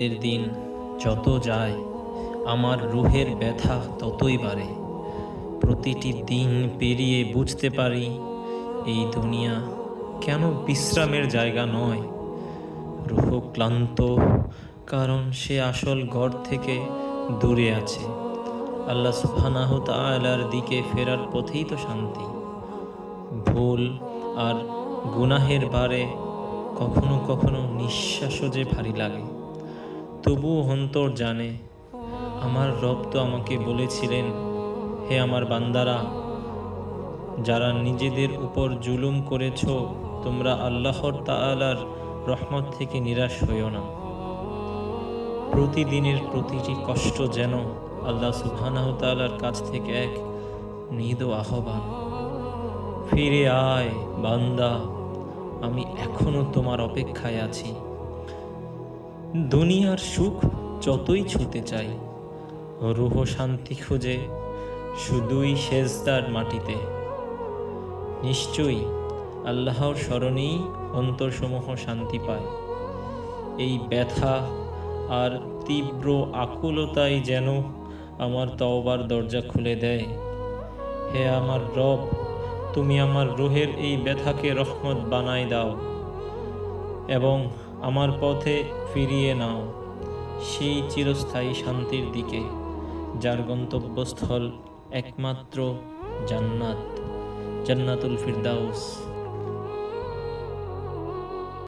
এর দিন যত যায় আমার রুহের ব্যথা ততই বাড়ে। প্রতিটি দিন পেরিয়ে বুঝতে পারি এই দুনিয়া কেন বিশ্রামের জায়গা নয়। রুহ ক্লান্ত, কারণ সে আসল ঘর থেকে দূরে আছে। আল্লাহ সুবহানাহু তাআলার দিকে ফেরার পথেই তো শান্তি। ভুল আর গুনাহের বারে কখনো কখনো নিঃশ্বাসও যে ভারী লাগে, তবুও অন্তর জানে আমার রব তো আমাকে বলেছিলেন, হে আমার বান্দারা, যারা নিজেদের উপর জুলুম করেছ, তোমরা আল্লাহর তাআলার রহমত থেকে নিরাশ হইও না। প্রতিদিনের প্রতিটি কষ্ট যেন আল্লাহ সুবহানাহু তাআলার কাছ থেকে এক মৃদু আহ্বান। ফিরে আয় বান্দা, আমি এখনো তোমার অপেক্ষায় আছি। দুনিয়ার সুখ যতই ছুতে চাই, রূহ শান্তি খুঁজে শুধুই সেজদার মাটিতে। নিশ্চয়ই আল্লাহর স্মরণেই অন্তরসমূহ শান্তি পায়। এই ব্যথা আর তীব্র আকুলতাই যেন আমার তওবার দরজা খুলে দেয়। হে আমার রব, তুমি আমার রুহের এই ব্যথাকে রহমত বানাই দাও এবং আমার পথে ফিরিয়ে নাও সেই চিরস্থায়ী শান্তির দিকে, যার গন্তব্যস্থল একমাত্র জান্নাত, জান্নাতুল ফিরদাউস।